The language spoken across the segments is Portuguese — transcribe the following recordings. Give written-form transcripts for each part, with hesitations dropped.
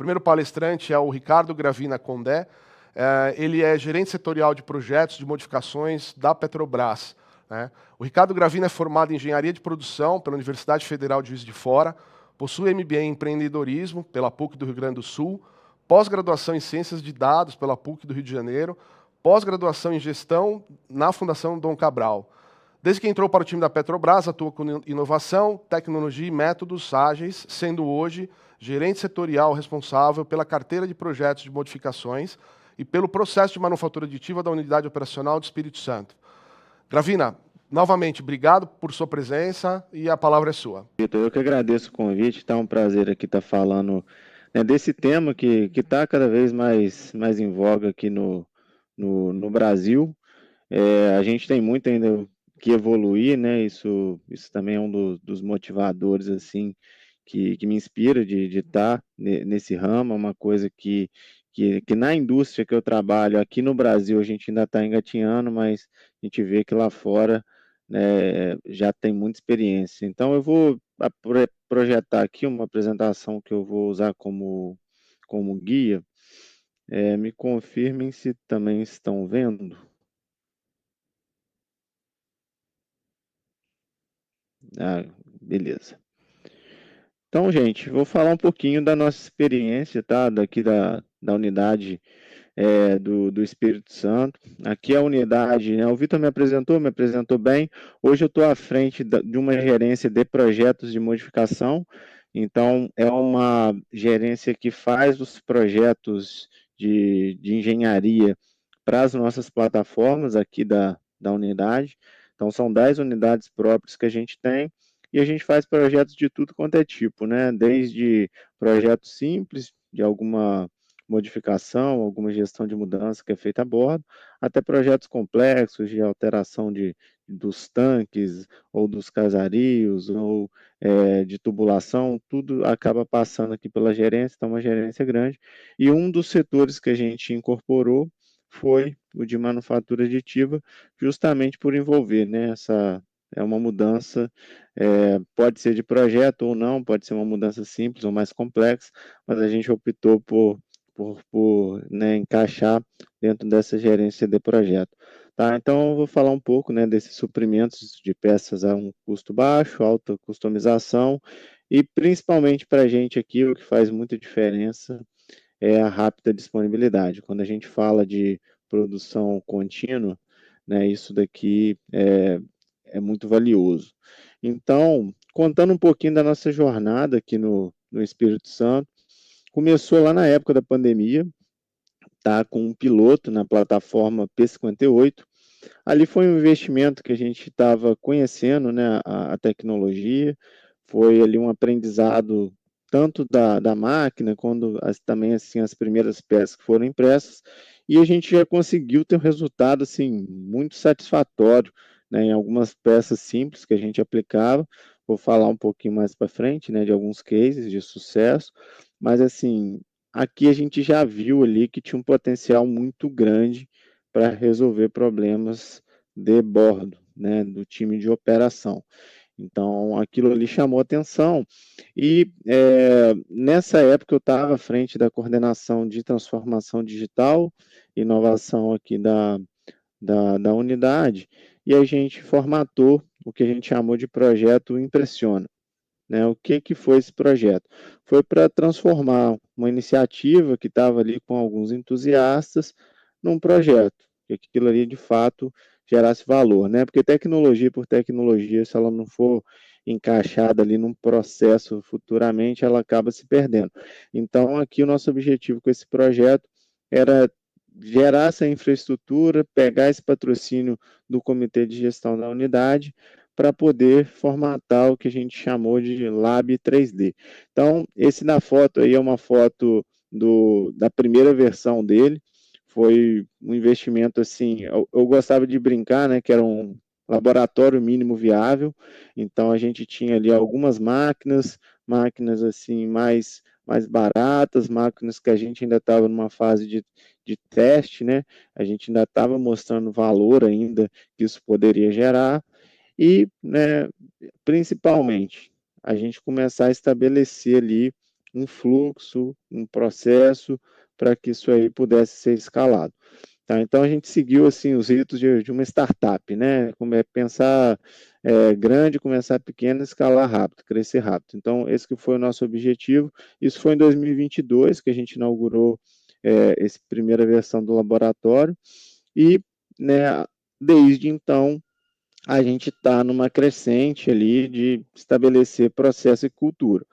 primeiro palestrante é o Ricardo Gravina Condé. Ele é gerente setorial de projetos de modificações da Petrobras, né? O Ricardo Gravina é formado em engenharia de produção pela Universidade Federal de Juiz de Fora, possui MBA em empreendedorismo pela PUC do Rio Grande do Sul, pós-graduação em ciências de dados pela PUC do Rio de Janeiro, pós-graduação em gestão na Fundação Dom Cabral. Desde que entrou para o time da Petrobras, atua com inovação, tecnologia e métodos ágeis, sendo hoje gerente setorial responsável pela carteira de projetos de modificações e pelo processo de manufatura aditiva da Unidade Operacional do Espírito Santo. Gravina, novamente, obrigado por sua presença e a palavra é sua. Vitor, eu que agradeço o convite, tá um prazer aqui estar falando, né, desse tema que está cada vez mais em voga aqui no Brasil. A gente tem muito ainda que evoluir, né? Isso também é um dos motivadores assim que me inspira de estar nesse ramo, é uma coisa que na indústria que eu trabalho aqui no Brasil a gente ainda está engatinhando, mas a gente vê que lá fora, né, já tem muita experiência. Então eu vou projetar aqui uma apresentação que eu vou usar como guia. Me confirmem se também estão vendo. Ah, beleza. Então, gente, vou falar um pouquinho da nossa experiência, tá? Daqui da unidade do Espírito Santo. Aqui é a unidade, né? O Vitor me apresentou bem. Hoje eu estou à frente de uma gerência de projetos de modificação. Então, é uma gerência que faz os projetos de engenharia para as nossas plataformas aqui da unidade. Então, são 10 unidades próprias que a gente tem. E a gente faz projetos de tudo quanto é tipo, né? Desde projetos simples, de alguma modificação, alguma gestão de mudança que é feita a bordo, até projetos complexos de alteração dos tanques, ou dos casarios, ou de tubulação, tudo acaba passando aqui pela gerência, então uma gerência grande. E um dos setores que a gente incorporou foi o de manufatura aditiva, justamente por envolver, né, é uma mudança, pode ser de projeto ou não, pode ser uma mudança simples ou mais complexa, mas a gente optou por né, encaixar dentro dessa gerência de projeto. Tá, então eu vou falar um pouco, né, desses suprimentos de peças a um custo baixo, alta customização, e principalmente para a gente aqui o que faz muita diferença é a rápida disponibilidade. Quando a gente fala de produção contínua, né, isso daqui é muito valioso. Então, contando um pouquinho da nossa jornada aqui no Espírito Santo, começou lá na época da pandemia, tá, com um piloto na plataforma P58. Ali foi um investimento que a gente estava conhecendo, né, a tecnologia, foi ali um aprendizado tanto da máquina, quando também assim, as primeiras peças que foram impressas, e a gente já conseguiu ter um resultado assim, muito satisfatório, né, em algumas peças simples que a gente aplicava. Vou falar um pouquinho mais para frente, né, de alguns cases de sucesso, mas assim, aqui a gente já viu ali que tinha um potencial muito grande para resolver problemas de bordo, né, do time de operação. Então, aquilo ali chamou atenção. E nessa época eu estava à frente da coordenação de transformação digital, inovação aqui da unidade, e a gente formatou o que a gente chamou de projeto Impressiona. Né? O que foi esse projeto? Foi para transformar uma iniciativa que estava ali com alguns entusiastas num projeto, que aquilo ali de fato gerasse valor, né? Porque tecnologia por tecnologia, se ela não for encaixada ali num processo futuramente, ela acaba se perdendo. Então, aqui o nosso objetivo com esse projeto era gerar essa infraestrutura, pegar esse patrocínio do comitê de gestão da unidade para poder formatar o que a gente chamou de Lab 3D. Então, esse na foto aí é uma foto da primeira versão dele. Foi um investimento assim, eu gostava de brincar, né, que era um laboratório mínimo viável. Então a gente tinha ali algumas máquinas assim mais baratas, máquinas que a gente ainda estava numa fase de teste, né? A gente ainda estava mostrando valor ainda que isso poderia gerar e, né, principalmente, a gente começar a estabelecer ali um fluxo, um processo, para que isso aí pudesse ser escalado. Tá? Então a gente seguiu assim os ritos de uma startup, né? Como é pensar grande, começar pequeno, escalar rápido, crescer rápido. Então esse que foi o nosso objetivo. Isso foi em 2022 que a gente inaugurou essa primeira versão do laboratório e, né, desde então a gente está numa crescente ali de estabelecer processo e cultura.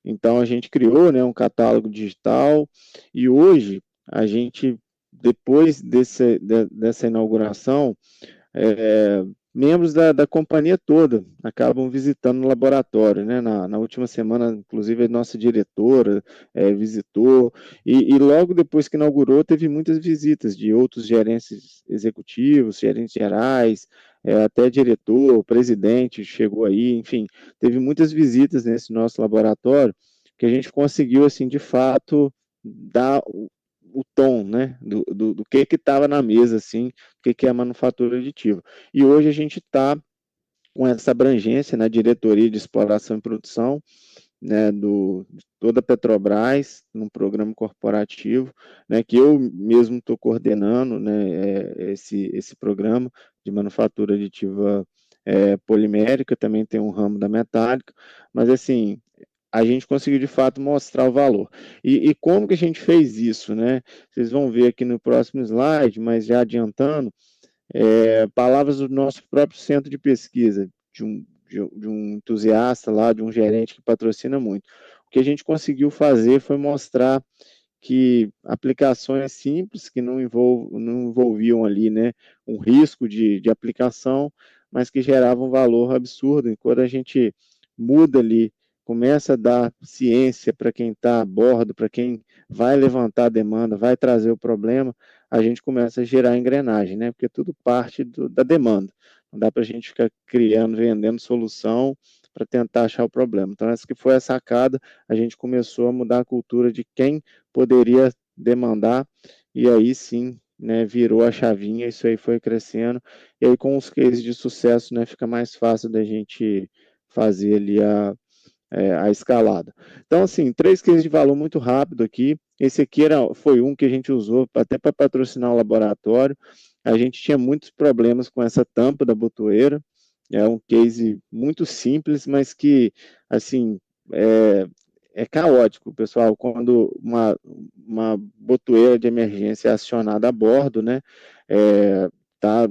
Então a gente criou, né, um catálogo digital e hoje a gente, depois dessa inauguração, é, membros da companhia toda acabam visitando o laboratório, né? Na última semana, inclusive, a nossa diretora visitou, e logo depois que inaugurou, teve muitas visitas de outros gerentes executivos, gerentes gerais, até diretor, presidente chegou aí, enfim, teve muitas visitas nesse nosso laboratório, que a gente conseguiu, assim, de fato, dar o tom, né, do que estava na mesa, assim, o que é a manufatura aditiva. E hoje a gente está com essa abrangência na diretoria de exploração e produção, né, de toda a Petrobras, num programa corporativo, né, que eu mesmo estou coordenando, né, esse programa de manufatura aditiva polimérica, também tem um ramo da metálica, mas assim, a gente conseguiu de fato mostrar o valor. E como que a gente fez isso, né? Vocês vão ver aqui no próximo slide, mas já adiantando, palavras do nosso próprio centro de pesquisa, de um entusiasta lá, de um gerente que patrocina muito. O que a gente conseguiu fazer foi mostrar que aplicações simples, que não envolviam ali, né, um risco de aplicação, mas que geravam um valor absurdo. E quando a gente muda ali, começa a dar ciência para quem está a bordo, para quem vai levantar a demanda, vai trazer o problema, a gente começa a gerar engrenagem, né? Porque tudo parte da demanda. Não dá para a gente ficar criando, vendendo solução para tentar achar o problema. Então, essa que foi a sacada, a gente começou a mudar a cultura de quem poderia demandar, e aí sim, né, virou a chavinha, isso aí foi crescendo, e aí com os cases de sucesso, né, fica mais fácil da gente fazer ali a escalada. Então, assim, 3 cases de valor muito rápido aqui. Esse aqui foi um que a gente usou até para patrocinar o laboratório. A gente tinha muitos problemas com essa tampa da botoeira. É um case muito simples, mas que, assim, é caótico, pessoal, quando uma botoeira de emergência é acionada a bordo, né? Tá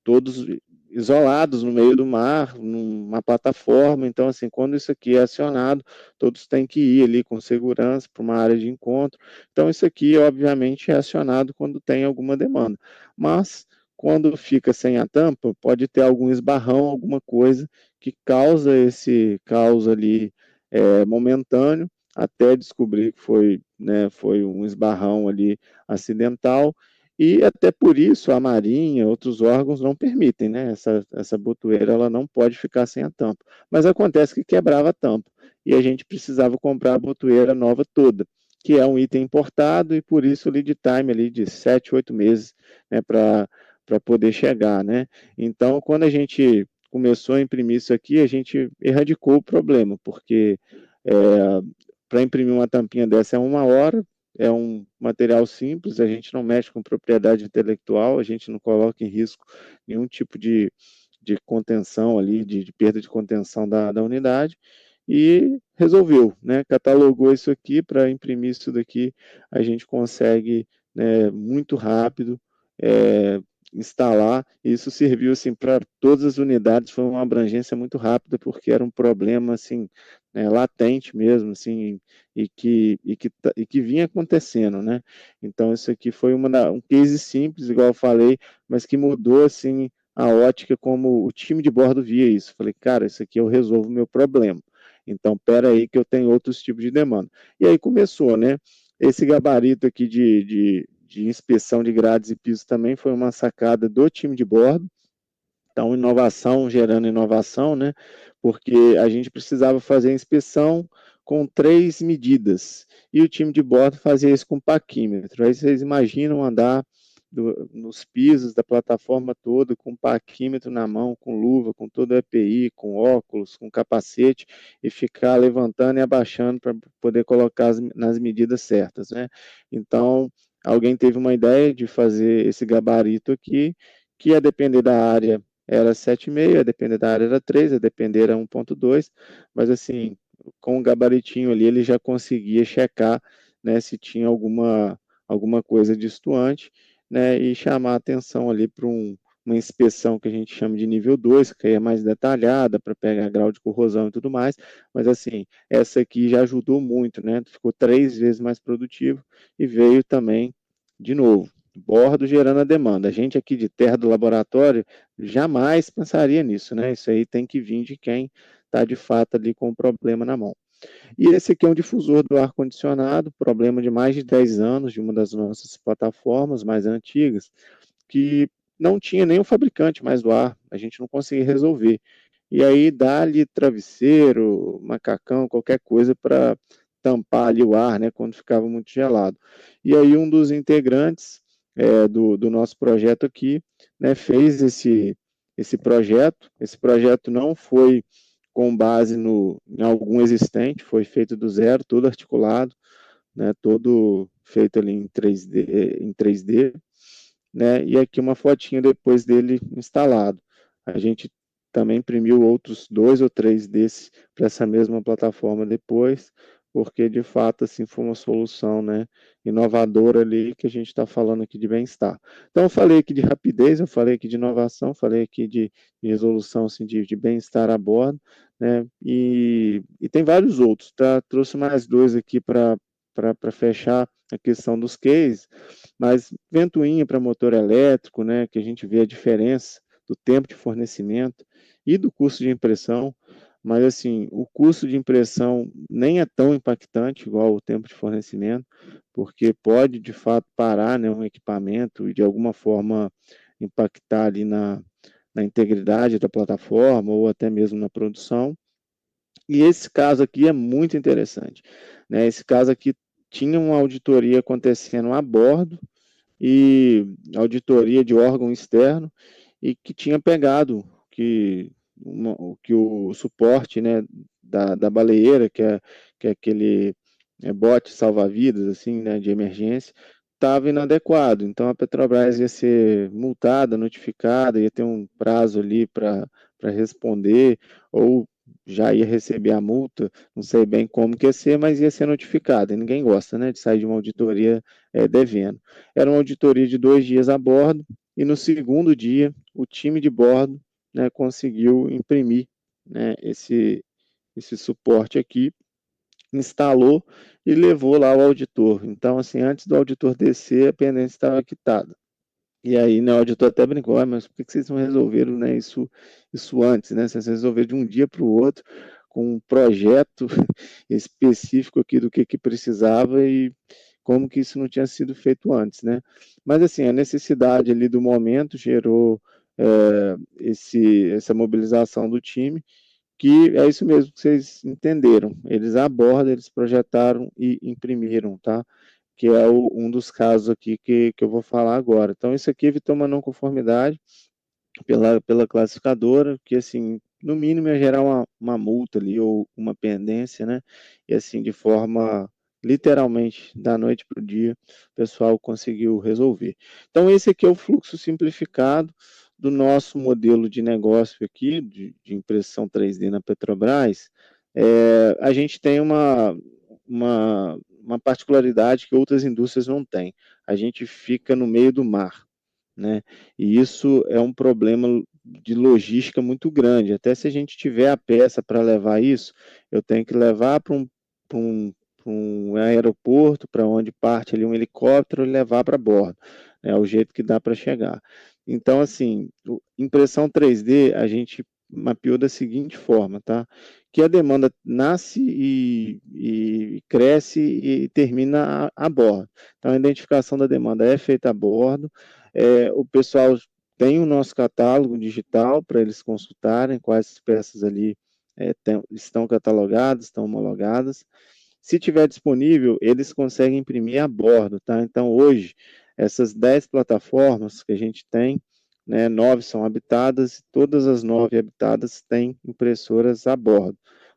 todos isolados no meio do mar, numa plataforma. Então, assim, quando isso aqui é acionado, todos têm que ir ali com segurança para uma área de encontro. Então, isso aqui, obviamente, é acionado quando tem alguma demanda. Mas, quando fica sem a tampa, pode ter algum esbarrão, alguma coisa que causa ali momentâneo, até descobrir que foi um esbarrão ali acidental, e até por isso a Marinha, outros órgãos não permitem, né? Essa botoeira ela não pode ficar sem a tampa. Mas acontece que quebrava a tampa e a gente precisava comprar a botoeira nova toda, que é um item importado e por isso o lead time ali de 7, 8 meses, né, para poder chegar, né? Então, quando a gente começou a imprimir isso aqui, a gente erradicou o problema, porque para imprimir uma tampinha dessa é 1 hora, é um material simples, a gente não mexe com propriedade intelectual, a gente não coloca em risco nenhum tipo de contenção ali, de perda de contenção da unidade, e resolveu, né? Catalogou isso aqui, para imprimir isso daqui, a gente consegue, né, muito rápido instalar. Isso serviu assim para todas as unidades, foi uma abrangência muito rápida, porque era um problema assim, né, latente mesmo, assim, e que vinha acontecendo, né? Então isso aqui foi um case simples, igual eu falei, mas que mudou assim a ótica como o time de bordo via isso. Falei, cara, isso aqui eu resolvo o meu problema. Então, espera aí que eu tenho outros tipos de demanda. E aí começou, né? Esse gabarito aqui de inspeção de grades e pisos também foi uma sacada do time de bordo. Então, inovação gerando inovação, né? Porque a gente precisava fazer a inspeção com 3 medidas e o time de bordo fazia isso com paquímetro. Aí vocês imaginam andar nos pisos da plataforma toda, com paquímetro na mão, com luva, com todo o EPI, com óculos, com capacete, e ficar levantando e abaixando para poder colocar nas medidas certas, né? Então, alguém teve uma ideia de fazer esse gabarito aqui, que a depender da área era 7,5, a depender da área era 3, a depender era 1,2, mas assim, com o gabaritinho ali, ele já conseguia checar, né, se tinha alguma coisa destoante, né, e chamar a atenção ali para uma inspeção que a gente chama de nível 2, que aí é mais detalhada para pegar grau de corrosão e tudo mais, mas assim, essa aqui já ajudou muito, né, ficou 3 vezes mais produtivo e veio também, de novo, bordo gerando a demanda. A gente aqui de terra do laboratório jamais pensaria nisso, né, isso aí tem que vir de quem está de fato ali com o problema na mão. E esse aqui é um difusor do ar-condicionado, problema de mais de 10 anos, de uma das nossas plataformas mais antigas, que não tinha nem o fabricante mais do ar, a gente não conseguia resolver. E aí dá-lhe travesseiro, macacão, qualquer coisa para tampar ali o ar, né, quando ficava muito gelado. E aí um dos integrantes do nosso projeto aqui, né, fez esse projeto não foi com base em algum existente, foi feito do zero, todo articulado, né, todo feito ali em 3D, né, e aqui uma fotinha depois dele instalado. A gente também imprimiu outros 2 ou 3 desses para essa mesma plataforma depois, porque de fato assim foi uma solução, né, inovadora ali que a gente está falando aqui de bem-estar. Então eu falei aqui de rapidez, eu falei aqui de inovação, falei aqui de resolução assim, de bem-estar a bordo, né, e tem vários outros, tá? Trouxe mais 2 aqui para fechar a questão dos cases, mas ventoinha para motor elétrico, né, que a gente vê a diferença do tempo de fornecimento e do custo de impressão, mas assim, o custo de impressão nem é tão impactante igual o tempo de fornecimento, porque pode de fato parar, né, um equipamento e de alguma forma impactar ali na integridade da plataforma ou até mesmo na produção. E esse caso aqui é muito interessante, né? Esse caso aqui tinha uma auditoria acontecendo a bordo e auditoria de órgão externo e que tinha pegado que o suporte, né, da baleeira, que é aquele bote salva-vidas assim, né, de emergência, estava inadequado. Então a Petrobras ia ser multada, notificada, ia ter um prazo ali para responder, ou já ia receber a multa, não sei bem como que ia ser, mas ia ser notificada. E ninguém gosta, né, de sair de uma auditoria devendo. Era uma auditoria de 2 dias a bordo, e no segundo dia, o time de bordo, né, conseguiu imprimir, né, esse suporte aqui, instalou e levou lá ao auditor. Então, assim, antes do auditor descer, a pendência estava quitada. E aí, né, o auditor até brincou, mas por que vocês não resolveram, né, isso antes, né? Vocês resolveram de um dia para o outro, com um projeto específico aqui do que precisava e como que isso não tinha sido feito antes, né? Mas, assim, a necessidade ali do momento gerou essa mobilização do time, que é isso mesmo que vocês entenderam. Eles abordam, eles projetaram e imprimiram, tá? Que é um dos casos aqui que eu vou falar agora. Então, isso aqui evitou uma não conformidade pela classificadora, que, assim, no mínimo ia gerar uma multa ali, ou uma pendência, né? E, assim, de forma, literalmente, da noite para o dia, o pessoal conseguiu resolver. Então, esse aqui é o fluxo simplificado do nosso modelo de negócio aqui, de impressão 3D na Petrobras. A gente tem uma particularidade que outras indústrias não têm. A gente fica no meio do mar, né? E isso é um problema de logística muito grande. Até se a gente tiver a peça para levar isso, eu tenho que levar pra um, pra um aeroporto, para onde parte ali um helicóptero e levar para bordo. É o jeito que dá para chegar. Então, assim, impressão 3D a gente mapeou da seguinte forma, tá? Que a demanda nasce e cresce e termina a bordo. Então, a identificação da demanda é feita a bordo. O pessoal tem o nosso catálogo digital para eles consultarem quais peças ali estão catalogadas, estão homologadas. Se tiver disponível, eles conseguem imprimir a bordo, tá? Então, hoje, essas 10 plataformas que a gente tem, né, 9 são habitadas, e todas as 9 habitadas têm impressoras a bordo.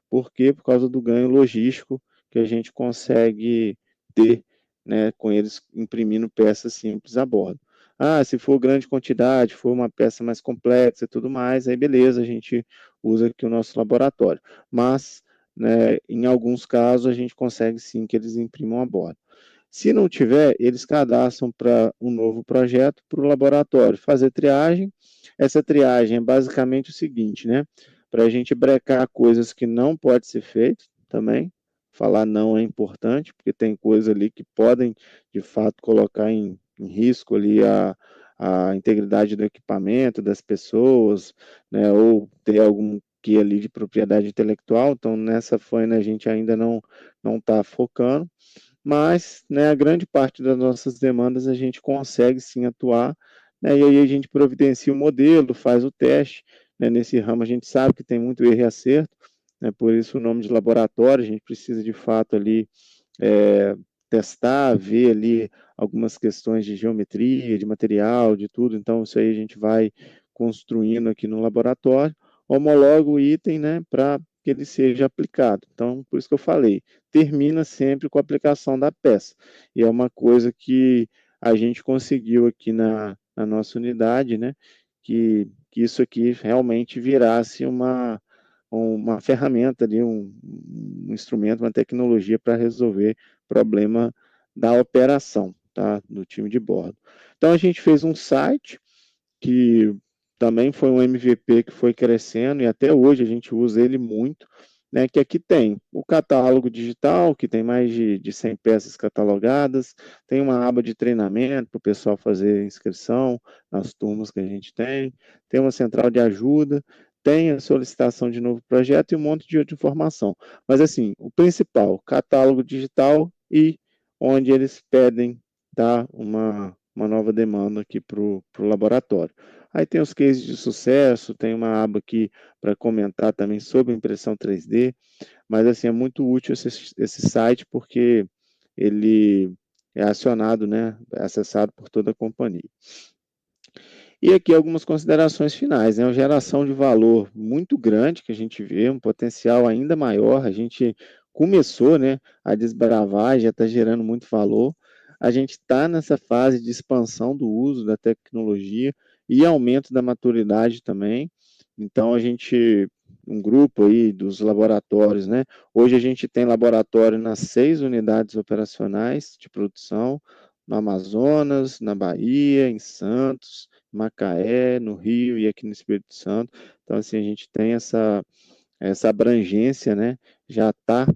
Por quê? Por causa do ganho logístico que a gente consegue ter, né, com eles imprimindo peças simples a bordo. Ah, se for grande quantidade, for uma peça mais complexa e tudo mais, aí beleza, a gente usa aqui o nosso laboratório. Mas, né, em alguns casos, a gente consegue sim que eles imprimam a bordo. Se não tiver, eles cadastram para um novo projeto para o laboratório fazer triagem. Essa triagem é basicamente o seguinte, né? Para a gente brecar coisas que não pode ser feito também. Falar não é importante, porque tem coisas ali que podem, de fato, colocar em risco ali a integridade do equipamento, das pessoas, né? Ou ter algum que ali de propriedade intelectual. Então, nessa faina a gente ainda não está focando, mas, né, a grande parte das nossas demandas a gente consegue sim atuar, né, e aí a gente providencia o modelo, faz o teste, né, nesse ramo a gente sabe que tem muito erro e acerto, né, por isso o nome de laboratório, a gente precisa de fato ali testar, ver ali algumas questões de geometria, de material, de tudo, então isso aí a gente vai construindo aqui no laboratório, homologa o item, né, para que ele seja aplicado. Então, por isso que eu falei, termina sempre com a aplicação da peça. E é uma coisa que a gente conseguiu aqui na nossa unidade, né, que isso aqui realmente virasse uma ferramenta ali, um instrumento, uma tecnologia para resolver problema da operação, tá, do time de bordo. Então a gente fez um site que também foi um MVP que foi crescendo e até hoje a gente usa ele muito, né, que aqui tem o catálogo digital, que tem mais de 100 peças catalogadas, tem uma aba de treinamento para o pessoal fazer inscrição nas turmas que a gente tem uma central de ajuda, tem a solicitação de novo projeto e um monte de outra informação. Mas assim, o principal, catálogo digital e onde eles pedem, tá, uma nova demanda aqui para o laboratório. Aí tem os cases de sucesso, tem uma aba aqui para comentar também sobre impressão 3D, mas assim, é muito útil esse site porque ele é acionado, né, é acessado por toda a companhia. E aqui algumas considerações finais, né? Uma geração de valor muito grande que a gente vê, um potencial ainda maior. A gente começou, né, a desbravar, já está gerando muito valor. A gente está nessa fase de expansão do uso da tecnologia e aumento da maturidade também. Então, um grupo aí dos laboratórios, né? Hoje a gente tem laboratório nas 6 unidades operacionais de produção, no Amazonas, na Bahia, em Santos, Macaé, no Rio e aqui no Espírito Santo. Então, assim, a gente tem essa abrangência, né? Já está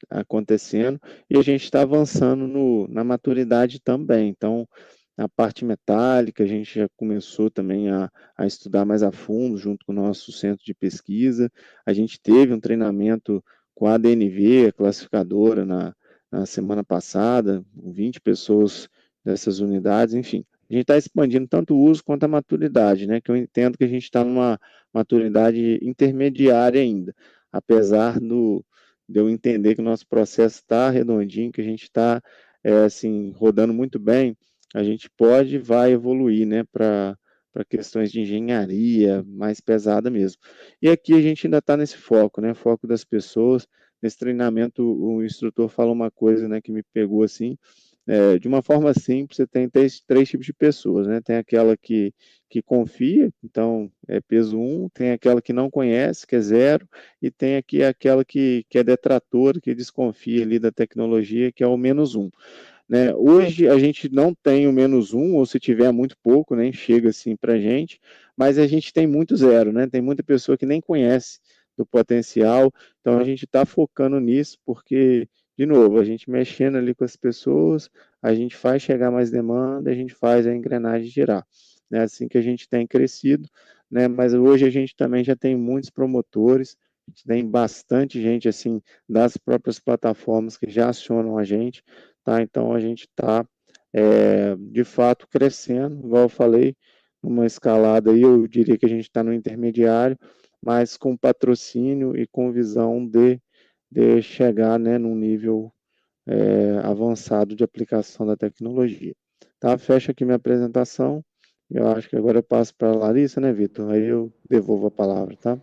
acontecendo e a gente está avançando na maturidade também. Então, a parte metálica, a gente já começou também a estudar mais a fundo, junto com o nosso centro de pesquisa. A gente teve um treinamento com a ADNV, a classificadora, na semana passada, 20 pessoas dessas unidades, enfim. A gente está expandindo tanto o uso quanto a maturidade, né? Que eu entendo que a gente está numa maturidade intermediária ainda, apesar de eu entender que o nosso processo está redondinho, que a gente está assim, rodando muito bem, a gente pode e vai evoluir, né, para questões de engenharia mais pesada mesmo. E aqui a gente ainda está nesse foco, né, foco das pessoas. Nesse treinamento, o instrutor falou uma coisa, né, que me pegou assim, de uma forma simples, você tem três tipos de pessoas, né? Tem aquela que confia, então é peso 1, tem aquela que não conhece, que é 0, e tem aqui aquela que é detratora, que desconfia ali da tecnologia, que é o menos 1. Né? Hoje a gente não tem o menos 1, ou se tiver muito pouco, nem chega assim para a gente, mas a gente tem muito 0, né? Tem muita pessoa que nem conhece do potencial, então a gente está focando nisso, porque, de novo, a gente mexendo ali com as pessoas, a gente faz chegar mais demanda, a gente faz a engrenagem girar. É assim que a gente tem crescido, né? Mas hoje a gente também já tem muitos promotores, a gente tem bastante gente assim das próprias plataformas que já acionam a gente, tá? Então a gente está de fato crescendo, igual eu falei, numa escalada aí, eu diria que a gente está no intermediário, mas com patrocínio e com visão de chegar, né, num nível avançado de aplicação da tecnologia. Tá? Fecha aqui minha apresentação. Eu acho que agora eu passo para a Larissa, né, Vitor? Aí eu devolvo a palavra, tá?